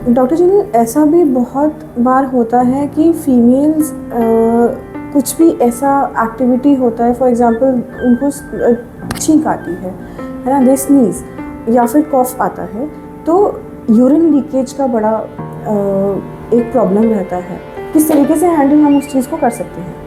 Doctor जी, ऐसा भी बहुत बार होता है कि फीमेल्स कुछ भी ऐसा एक्टिविटी होता है, फॉर एग्जांपल उनको छींक आती है ना, दे स्नीज या फिर कॉफ आता है, तो यूरिन लीकेज का बड़ा एक प्रॉब्लम रहता है। किस तरीके से हैंडल हम उस चीज़ को कर सकते हैं?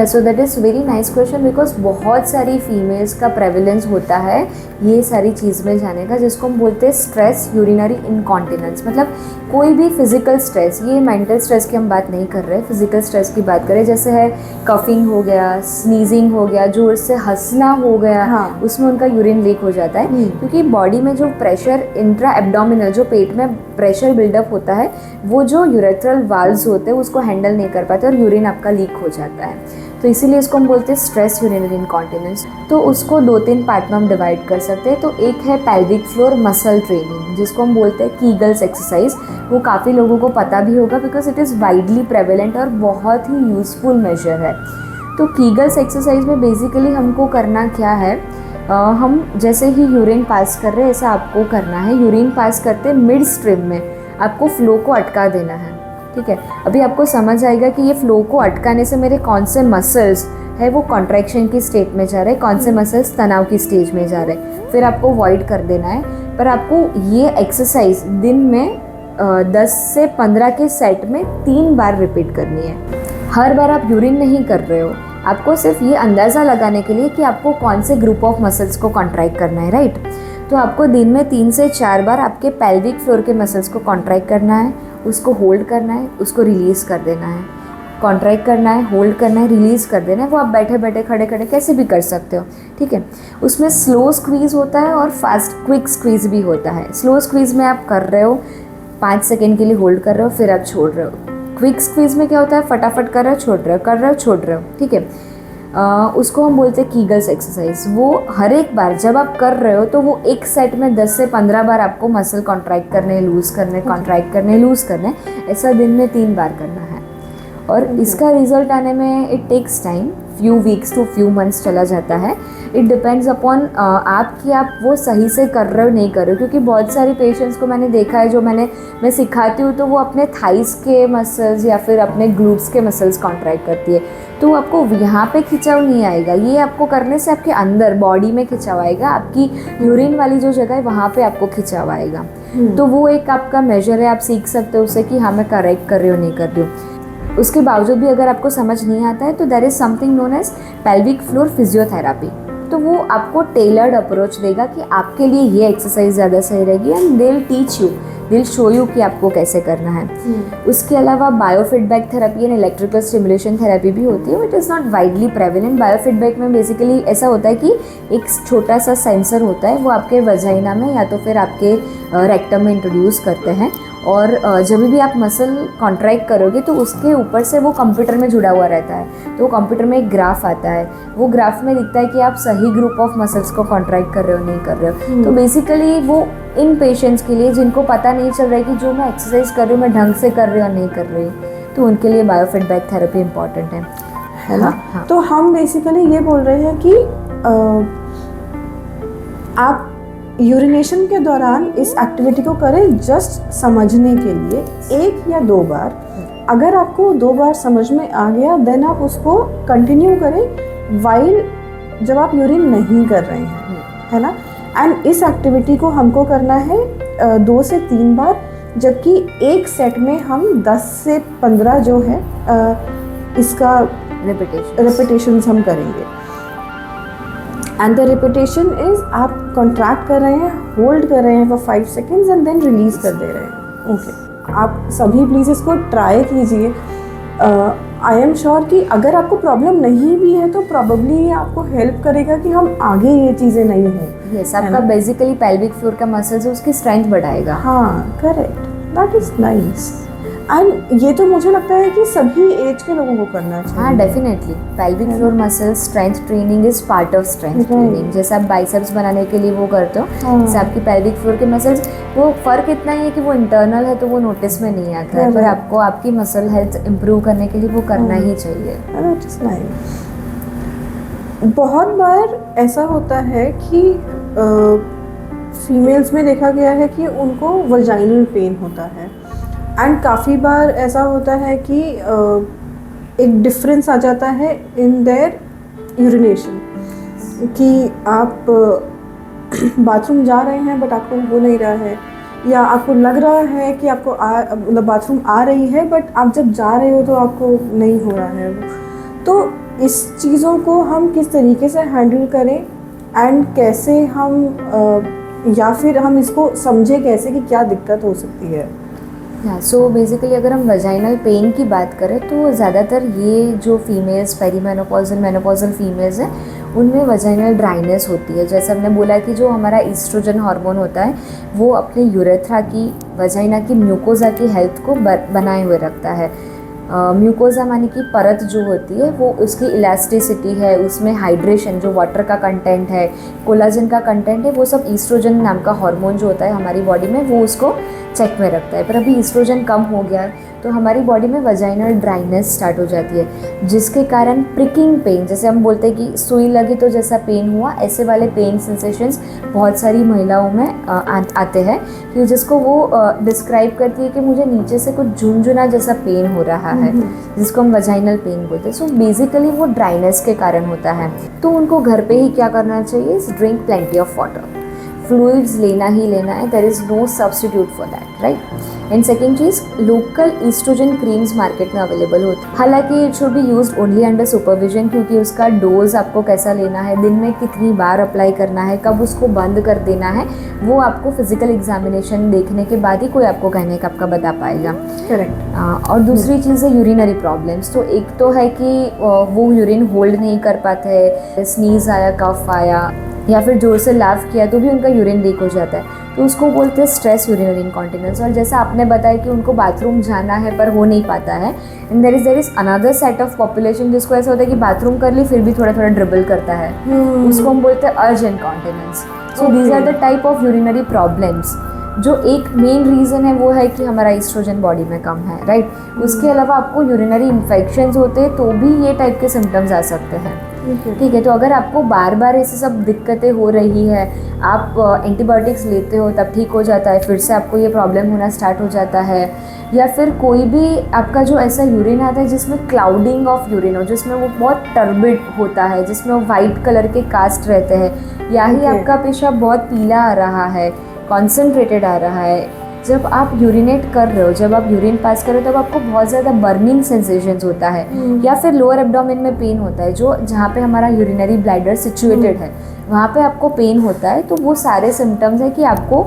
So that is very nice question, because बहुत सारी फीमेल्स का प्रेवलेंस होता है ये सारी चीज़ में जाने का, जिसको हम बोलते हैं स्ट्रेस यूरिनरी इनकॉन्टिनेंस। मतलब कोई भी फिजिकल स्ट्रेस, ये मेंटल स्ट्रेस की हम बात नहीं कर रहे, फिजिकल स्ट्रेस की बात करें, जैसे है कफिंग हो गया, स्नीजिंग हो गया, जोर से हंसना हो गया, हाँ। उसमें उनका यूरिन लीक हो जाता है, क्योंकि बॉडी में जो प्रेशर इंट्रा एब्डोमिनल, जो पेट में प्रेशर बिल्डअप होता है, वो जो यूरेथ्रल वाल्व्स होते हैं उसको हैंडल नहीं कर पाते और यूरिन आपका लीक हो जाता है। तो इसीलिए इसको हम बोलते हैं स्ट्रेस यूरिनरी इनकॉन्टिनेंस। तो उसको 2-3 पार्ट में हम डिवाइड कर सकते हैं। तो एक है पेल्विक फ्लोर मसल ट्रेनिंग, जिसको हम बोलते हैं कीगल्स एक्सरसाइज। वो काफ़ी लोगों को पता भी होगा, because it is widely prevalent और बहुत ही यूज़फुल मेजर है। तो कीगल्स एक्सरसाइज में बेसिकली हमको करना क्या है, हम जैसे ही यूरिन पास कर रहे हैं ऐसा आपको करना है। यूरिन पास करते मिड स्ट्रीम में आपको फ्लो को अटका देना है, ठीक है। अभी आपको समझ आएगा कि ये फ्लो को अटकाने से मेरे कौन से मसल्स है वो कॉन्ट्रैक्शन की स्टेट में जा रहे हैं, कौन से मसल्स तनाव की स्टेज में जा रहे हैं, फिर आपको वॉइड कर देना है। पर आपको ये एक्सरसाइज दिन में 10 से 15 के सेट में 3 बार रिपीट करनी है। हर बार आप यूरिन नहीं कर रहे हो, आपको सिर्फ ये अंदाज़ा लगाने के लिए कि आपको कौन से ग्रुप ऑफ मसल्स को कॉन्ट्रैक्ट करना है, राइट। तो आपको दिन में 3 से 4 बार आपके पेल्विक फ्लोर के मसल्स को कॉन्ट्रैक्ट करना है, उसको होल्ड करना है, उसको रिलीज़ कर देना है। कॉन्ट्रैक्ट करना है, होल्ड करना है, रिलीज़ कर देना है। वो आप बैठे बैठे खड़े खड़े कैसे भी कर सकते हो, ठीक है। उसमें स्लो स्क्वीज़ होता है और फास्ट क्विक स्क्वीज़ भी होता है। स्लो स्क्वीज़ में आप कर रहे हो, 5 सेकेंड के लिए होल्ड कर रहे हो, फिर आप छोड़ रहे हो। क्विक स्क्वीज़ में क्या होता है, फटाफट कर रहे हो, छोड़ रहे हो, कर रहे हो, छोड़ रहे हो, ठीक है। उसको हम बोलते हैं कीगल्स एक्सरसाइज। वो हर एक बार जब आप कर रहे हो तो वो एक सेट में 10 से 15 बार आपको मसल कॉन्ट्रैक्ट करने, लूज़ करने, कॉन्ट्रैक्ट करने, लूज़ करने, ऐसा दिन में 3 बार करना है। और इसका रिजल्ट आने में it takes time, few weeks to few months चला जाता है। इट डिपेंड्स अपॉन आपकी आप वो सही से कर रहे हो नहीं कर रहे हो, क्योंकि बहुत सारे पेशेंट्स को मैंने देखा है जो मैं सिखाती हूँ तो वो अपने थाइस के मसल्स या फिर अपने ग्लूट्स के मसल्स कॉन्ट्रैक्ट करती है, तो आपको यहाँ पे खिंचाव नहीं आएगा। ये आपको करने से आपके अंदर बॉडी में खिंचाव आएगा, आपकी यूरिन वाली जो जगह है वहाँ पे आपको खिंचाव आएगा। तो वो एक आपका मेजर है, आप सीख सकते हो उससे कि हाँ मैं करेक्ट कर रही हूँ, नहीं कर रही हूँ। उसके बावजूद भी अगर आपको समझ नहीं आता है तो there is something known as pelvic floor physiotherapy. तो वो आपको टेलर्ड अप्रोच देगा कि आपके लिए ये एक्सरसाइज ज़्यादा सही रहेगी, and they will teach you, they will show you कि आपको कैसे करना है। उसके अलावा biofeedback therapy and electrical stimulation therapy भी होती है, it is not widely prevalent. Biofeedback में बेसिकली ऐसा होता है कि एक छोटा सा सेंसर होता है, वो आपके वजाइना में या तो फिर आपके रेक्टम में इंट्रोड्यूस करते हैं, और जब भी आप मसल कॉन्ट्रैक्ट करोगे तो उसके ऊपर से वो कंप्यूटर में जुड़ा हुआ रहता है। तो कंप्यूटर में एक ग्राफ आता है, वो ग्राफ में दिखता है कि आप सही ग्रुप ऑफ मसल्स को कॉन्ट्रैक्ट कर रहे हो, नहीं कर रहे हो। तो बेसिकली वो इन पेशेंट्स के लिए जिनको पता नहीं चल रहा है कि जो मैं एक्सरसाइज कर रही हूँ मैं ढंग से कर रही हूँ और नहीं कर रही हूँ, तो उनके लिए बायोफीडबैक थेरेपी इंपॉर्टेंट है ना। हाँ। तो हम बेसिकली ये बोल रहे हैं कि आप यूरिनेशन के दौरान इस एक्टिविटी को करें जस्ट समझने के लिए, 1 या 2 बार। अगर आपको 2 बार समझ में आ गया देन आप उसको कंटिन्यू करें वाइल जब आप यूरिन नहीं कर रहे हैं, है ना। एंड इस एक्टिविटी को हमको करना है 2 से 3 बार, जबकि एक सेट में हम 10 से 15 जो है इसका रिपीटेशंस हम करेंगे। एंड द रिपीटेशन इज आप कॉन्ट्रैक्ट कर रहे हैं, होल्ड कर रहे हैं for 5 seconds and then release कर दे रहे हैं। ओके, आप सभी प्लीज़ इसको ट्राई कीजिए। आई एम श्योर कि अगर आपको प्रॉब्लम नहीं भी है तो प्रॉबेबली आपको हेल्प करेगा कि हम आगे ये चीज़ें नहीं हों। यस, आपका बेसिकली पेल्विक फ्लोर का मसल्स है उसकी स्ट्रेंथ बढ़ाएगा। हाँ, correct, that is nice. And ये तो मुझे लगता है कि सभी एज के लोगों को करना चाहिए। हाँ, definitely pelvic floor muscle strength training is part of strength training. जैसे आप बाइसेप्स बनाने के लिए वो करते हो, जैसे आपकी पेल्विक फ्लोर के मसल्स, वो फ़र्क इतना ही है कि वो इंटरनल है तो वो नोटिस में नहीं आता है, पर आपको आपकी मसल हेल्थ इम्प्रूव करने के लिए वो करना ही चाहिए। That is nice. बहुत बार ऐसा होता है कि फीमेल्स में देखा गया है कि उनको वजाइनल पेन होता है, एंड काफ़ी बार ऐसा होता है कि एक डिफरेंस आ जाता है इन देयर यूरिनेशन, कि आप बाथरूम जा रहे हैं बट आपको हो नहीं रहा है, या आपको लग रहा है कि आपको मतलब बाथरूम आ रही है बट आप जब जा रहे हो तो आपको नहीं हो रहा है। तो इस चीज़ों को हम किस तरीके से हैंडल करें, एंड कैसे हम या फिर हम इसको समझें कैसे कि क्या दिक्कत हो सकती है। सो बेसिकली अगर हम वजाइनल पेन की बात करें तो ज़्यादातर ये जो फीमेल्स पेरीमेनोपॉजल मेनोपॉजल फीमेल्स हैं उनमें वजाइनल ड्राइनेस होती है। जैसे हमने बोला कि जो हमारा ईस्ट्रोजन हार्मोन होता है वो अपने यूरेथ्रा की वजाइना की म्यूकोजा की हेल्थ को बनाए हुए रखता है। म्यूकोजा माने कि परत जो होती है वो उसकी इलास्टिसिटी है, उसमें हाइड्रेशन जो वाटर का कंटेंट है, कोलाजन का कंटेंट है, वो सब ईस्ट्रोजन नाम का हार्मोन जो होता है हमारी बॉडी में वो उसको चेक में रखता है। पर अभी ईस्ट्रोजन कम हो गया तो हमारी बॉडी में वजाइनल ड्राइनेस स्टार्ट हो जाती है, जिसके कारण प्रिकिंग पेन, जैसे हम बोलते हैं कि सुई लगी तो जैसा पेन हुआ, ऐसे वाले पेन सेंसेशंस बहुत सारी महिलाओं में आते हैं, कि जिसको वो डिस्क्राइब करती है कि मुझे नीचे से कुछ झुनझुना जैसा पेन हो रहा है, जिसको हम वजाइनल पेन बोलते हैं। सो बेसिकली वो ड्राइनेस के कारण होता है। तो उनको घर पे ही क्या करना चाहिए, drink plenty of water, fluids लेना ही लेना है, there is no substitute for that, right. And second चीज़, लोकल ईस्ट्रोजन क्रीम्स मार्केट में अवेलेबल होती है। हालांकि it should be used only under supervision, क्योंकि उसका डोज आपको कैसा लेना है, दिन में कितनी बार अप्लाई करना है, कब उसको बंद कर देना है, वो आपको फिजिकल एग्जामिनेशन देखने के बाद ही कोई आपको कहने का आपका बता पाएगा। करेक्ट। और दूसरी चीज़ है यूरिनरी प्रॉब्लम्स। तो एक तो है कि वो यूरिन होल्ड नहीं कर पाते हैं, स्नीज आया, कफ आया, या फिर जोर से लाफ किया तो भी उनका यूरिन लीक हो जाता है, तो उसको बोलते हैं स्ट्रेस यूरिनरी इनकॉन्टिनेंस। और जैसा आपने बताया कि उनको बाथरूम जाना है पर हो नहीं पाता है, and there is another set of population जिसको ऐसा होता है कि बाथरूम कर ली फिर भी थोड़ा थोड़ा ड्रिबल करता है, उसको हम बोलते हैं urge incontinence. So these are the type of urinary problems. जो एक मेन रीज़न है वो है कि हमारा ईस्ट्रोजन बॉडी में कम है, राइट। उसके अलावा आपको यूरिनरी इन्फेक्शंस होते हैं तो भी ये टाइप के सिम्टम्स आ सकते हैं, ठीक है। तो अगर आपको बार बार ऐसे सब दिक्कतें हो रही है, आप एंटीबायोटिक्स लेते हो तब ठीक हो जाता है, फिर से आपको ये प्रॉब्लम होना स्टार्ट हो जाता है, या फिर कोई भी आपका जो ऐसा यूरिन आता है जिसमें क्लाउडिंग ऑफ यूरिन हो, जिसमें वो बहुत टर्बिड होता है, जिसमें वो वाइट कलर के कास्ट रहते हैं, या ही आपका पेशाब बहुत पीला आ रहा है, कॉन्सेंट्रेटेड आ रहा है, जब आप यूरिनेट कर रहे हो, जब आप यूरिन पास कर रहे हो तब आपको बहुत ज़्यादा बर्निंग सेंसेशंस होता है, या फिर लोअर एब्डोमेन में पेन होता है, जो जहाँ पे हमारा यूरिनरी ब्लैडर सिचुएटेड है वहाँ पे आपको पेन होता है, तो वो सारे सिम्टम्स है कि आपको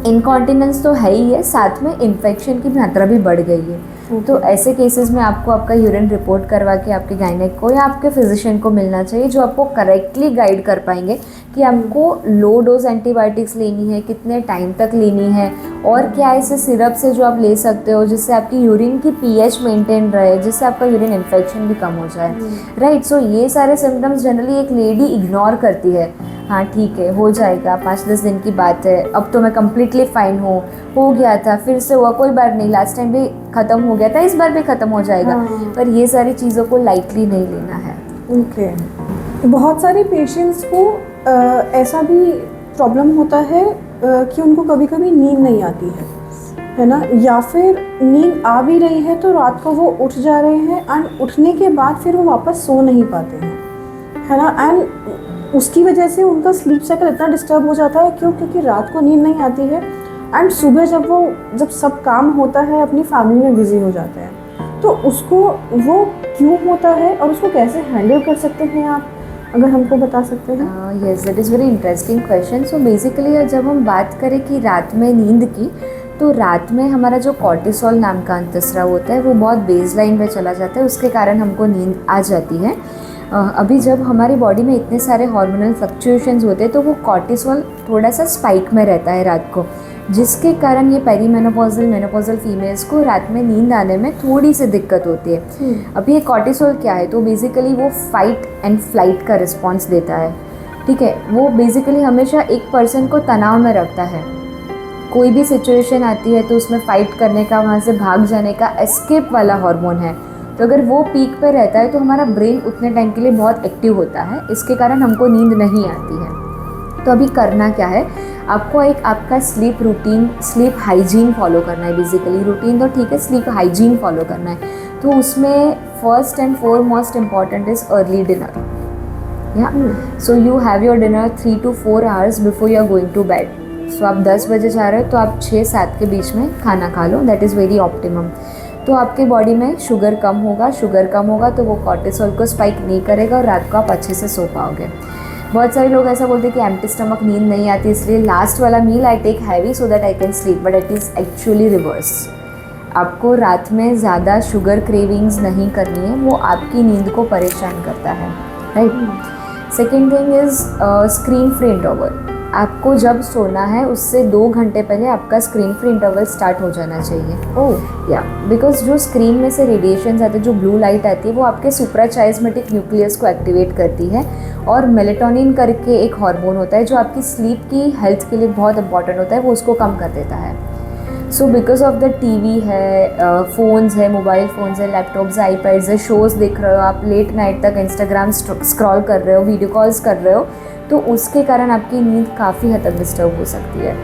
इनकॉन्टिनेंस तो है ही है, साथ में इन्फेक्शन की मात्रा भी बढ़ गई है। तो ऐसे केसेस में आपको आपका यूरिन रिपोर्ट करवा के आपके गायनेक को या आपके फिजिशियन को मिलना चाहिए, जो आपको करेक्टली गाइड कर पाएंगे कि आपको लो डोज एंटीबायोटिक्स लेनी है, कितने टाइम तक लेनी है, और क्या ऐसे सिरप से जो आप ले सकते हो जिससे आपकी यूरिन की पीएच मेंटेन रहे, जिससे आपका यूरिन इन्फेक्शन भी कम हो जाए, राइट। सो ये सारे सिम्टम्स जनरली एक लेडी इग्नोर करती है, हाँ ठीक है हो जाएगा, 5-10 दिन की बात है, अब तो मैं कम्प्लीटली फाइन हूँ, हो गया था फिर से हुआ, कोई बात नहीं, लास्ट टाइम भी ख़त्म हो गया था, इस बार भी ख़त्म हो जाएगा। पर ये सारी चीज़ों को लाइटली नहीं लेना है। ओके। बहुत सारे पेशेंट्स को ऐसा भी प्रॉब्लम होता है कि उनको कभी कभी नींद नहीं आती है ना, या फिर नींद आ भी रही है तो रात को वो उठ जा रहे हैं, एंड उठने के बाद फिर वो वापस सो नहीं पाते हैं, है ना। एंड उसकी वजह से उनका स्लीप साइकिल इतना डिस्टर्ब हो जाता है, क्योंकि रात को नींद नहीं आती है, एंड सुबह जब सब काम होता है अपनी फैमिली में बिजी हो जाते हैं, तो उसको वो क्यों होता है और उसको कैसे हैंडल कर सकते हैं आप, अगर हमको बता सकते हैं। Yes, that is very interesting question. So basically जब हम बात करें कि रात में नींद की, तो रात में हमारा जो कॉर्टिसोल नाम का अंतस्राव होता है वो बहुत बेस लाइन पे चला जाता है, उसके कारण हमको नींद आ जाती है। अभी जब हमारी बॉडी में इतने सारे हार्मोनल फ्लक्चुएशंस होते हैं तो वो कॉर्टिसोल थोड़ा सा स्पाइक में रहता है रात को, जिसके कारण ये पेरीमेनोपॉजल मेनोपॉजल फीमेल्स को रात में नींद आने में थोड़ी सी दिक्कत होती है। अब ये कॉर्टिसोल क्या है, तो बेसिकली वो फाइट एंड फ्लाइट का रिस्पॉन्स देता है, ठीक है। वो बेसिकली हमेशा एक पर्सन को तनाव में रखता है, कोई भी सिचुएशन आती है तो उसमें फाइट करने का, वहाँ से भाग जाने का, एस्केप वाला हार्मोन है। तो अगर वो पीक पे रहता है तो हमारा ब्रेन उतने टाइम के लिए बहुत एक्टिव होता है, इसके कारण हमको नींद नहीं आती है। तो अभी करना क्या है, आपको एक आपका sleep routine, sleep hygiene follow करना है। बेसिकली रूटीन तो ठीक है, स्लीप हाइजीन फॉलो करना है। तो उसमें first and foremost important is early dinner. So you have your dinner 3 to 4 hours before you are going to bed. सो आप 10 बजे जा रहे हो तो आप 6-7 के बीच में खाना खा लो, दैट इज़ वेरी ऑप्टिमम। तो आपके बॉडी में शुगर कम होगा तो वो कॉर्टिसोल को स्पाइक नहीं करेगा और रात को आप अच्छे से सो पाओगे। बहुत सारे लोग ऐसा बोलते हैं कि एम्प्टी स्टमक नींद नहीं आती, इसलिए लास्ट वाला meal I take heavy so that I can sleep, but it is actually reverse. आपको रात में ज़्यादा शुगर क्रेविंग्स नहीं करनी है, वो आपकी नींद को परेशान करता है, right. Second thing is screen free interval. आपको जब सोना है उससे 2 घंटे पहले आपका स्क्रीन फ्री इंटरवल स्टार्ट हो जाना चाहिए। या बिकॉज जो स्क्रीन में से रेडिएशंस आते हैं, जो ब्लू लाइट आती है, वो आपके सुप्राचाइस्मेटिक न्यूक्लियस को एक्टिवेट करती है और मेलेटोनिन करके एक हार्मोन होता है जो आपकी स्लीप की हेल्थ के लिए बहुत इंपॉर्टेंट होता है, वो उसको कम कर देता है। So because of the TV है, फ़ोन्स है, मोबाइल फ़ोन्स है, लैपटॉप्स है, आईपैड्स है, शोज़ देख रहे हो आप, लेट नाइट तक इंस्टाग्राम स्क्रॉल कर रहे हो, वीडियो कॉल्स कर रहे हो, तो उसके कारण आपकी नींद काफ़ी हद तक डिस्टर्ब हो सकती है।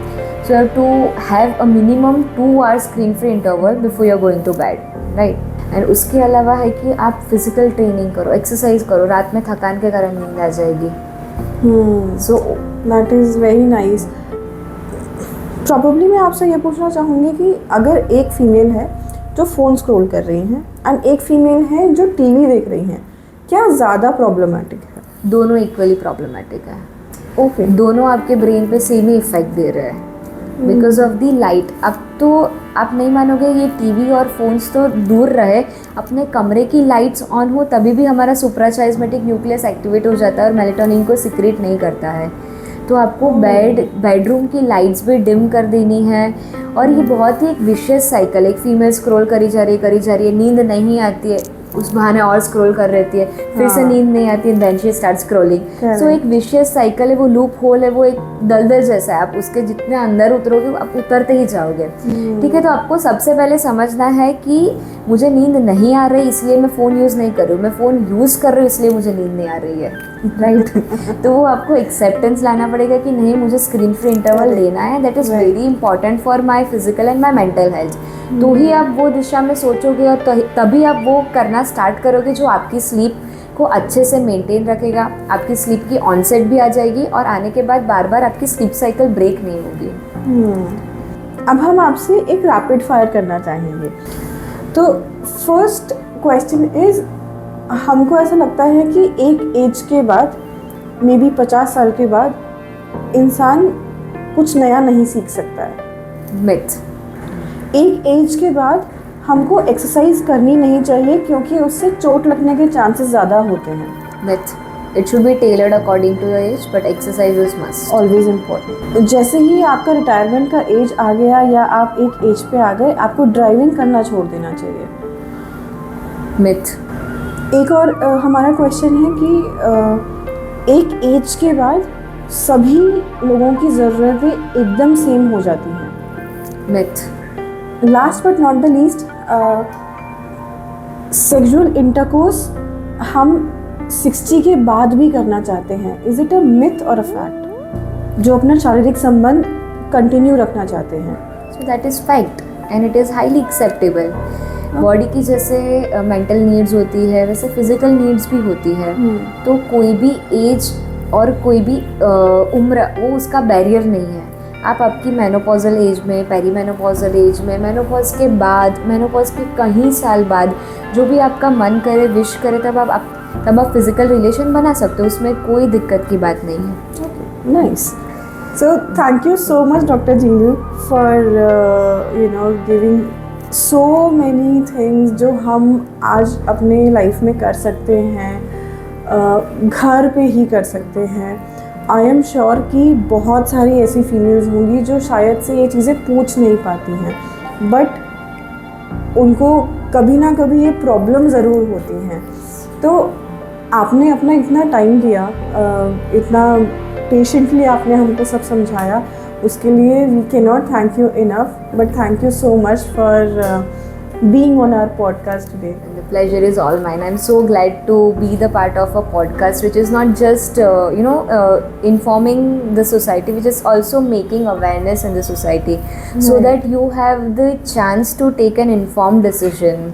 So you have to have a minimum 2 hours screen free interval before you are going to bed, right. And उसके अलावा है कि आप फिजिकल ट्रेनिंग करो, एक्सरसाइज करो, रात में थकान के कारण नींद आ जाएगी। So that is very nice. Probably मैं आपसे ये पूछना चाहूँगी कि अगर एक फ़ीमेल है जो फ़ोन स्क्रॉल कर रही हैं एंड एक फ़ीमेल है जो टीवी देख रही हैं, क्या ज़्यादा प्रॉब्लमेटिक है? दोनों इक्वली प्रॉब्लमेटिक है। ओके। दोनों आपके ब्रेन पे सेम ही इफेक्ट दे रहे हैं बिकॉज ऑफ दी लाइट। अब तो आप नहीं मानोगे, ये टीवी और फोन्स तो दूर रहे, अपने कमरे की लाइट्स ऑन हो तभी भी हमारा सुप्राचाइस्मेटिक न्यूक्लियस एक्टिवेट हो जाता है और मेलेटोनिन को सिक्रेट नहीं करता है। तो आपको बेडरूम की लाइट्स भी डिम कर देनी है। और ये बहुत ही एक विशियस साइकिल, एक फीमेल स्क्रॉल करी जा रही है, नींद नहीं आती है, उस बहाने और स्क्रॉल कर रहती है, फिर से नींद नहीं आती है, देन शी स्टार्ट स्क्रॉलिंग। सो एक विशियस साइकिल है, वो लूप होल है, वो एक दलदल जैसा है। आप उसके जितने अंदर उतरोगे आप उतरते ही जाओगे, ठीक है। तो आपको सबसे पहले समझना है कि मुझे नींद नहीं आ रही इसलिए मैं फ़ोन यूज़ नहीं कर रही हूँ, मैं फ़ोन यूज़ कर रही हूँ इसलिए मुझे नींद नहीं आ रही है, राइट। तो वो आपको एक्सेप्टेंस लाना पड़ेगा कि नहीं, मुझे स्क्रीन फ्री इंटरवल लेना है, that is very important for my physical and my mental health. तो ही आप वो दिशा में सोचोगे और तभी आप वो करना स्टार्ट करोगे जो आपकी स्लीप को अच्छे से मेंटेन रखेगा। आपकी स्लीप की ऑनसेट भी आ जाएगी और आने के बाद बार बार आपकी स्लीप साइकिल ब्रेक नहीं होगी। अब हम आपसे एक रैपिड फायर करना चाहेंगे। तो फर्स्ट क्वेश्चन इज़, हमको ऐसा लगता है कि एक एज के बाद, मे बी 50 साल के बाद इंसान कुछ नया नहीं सीख सकता है। मिथ। एक एज के बाद हमको एक्सरसाइज करनी नहीं चाहिए क्योंकि उससे चोट लगने के चांसेस ज़्यादा होते हैं। Myth. It should be tailored according to your age, but exercise is must, always important. जैसे ही आपका रिटायरमेंट का एज आ गया या आप एक एज पे आ गए, आपको ड्राइविंग करना छोड़ देना चाहिए। मिथ। एक और हमारा क्वेश्चन है कि एक एज के बाद सभी लोगों की ज़रूरतें एकदम सेम हो जाती हैं। Myth. Last but not the least, sexual intercourse हम 60 के बाद भी करना चाहते हैं। इज इट अ मिथ और अ फैक्ट? जो अपना शारीरिक संबंध कंटिन्यू रखना चाहते हैं। So that is fact and it is highly acceptable. Body की जैसे मेंटल नीड्स होती है वैसे फिजिकल नीड्स भी होती है। तो कोई भी एज और कोई भी उम्र वो उसका बैरियर नहीं है। आप आपकी मेनोपॉजल एज में, पेरीमेनोपॉजल एज में, मेनोपॉज के बाद, मेनोपॉज के कहीं साल बाद जो भी आपका मन करे, विश करे, तब आप फिजिकल रिलेशन बना सकते हो, उसमें कोई दिक्कत की बात नहीं है। Nice. So thank you so much doctor Xingu for giving so many things जो हम आज अपने लाइफ में कर सकते हैं, घर पे ही कर सकते हैं। आई एम श्योर कि बहुत सारी ऐसी फीमेल्स होंगी जो शायद से ये चीज़ें पूछ नहीं पाती हैं, बट उनको कभी ना कभी ये प्रॉब्लम ज़रूर होती हैं। तो आपने अपना इतना टाइम दिया, इतना पेशेंटली आपने हमको सब समझाया, उसके लिए we can not thank you enough, but thank you so much for being on our podcast today. And the pleasure is all mine. I'm so glad to be the part of a podcast which is not just informing the society, which is also making awareness in the society, so that you have the chance to take an informed decision.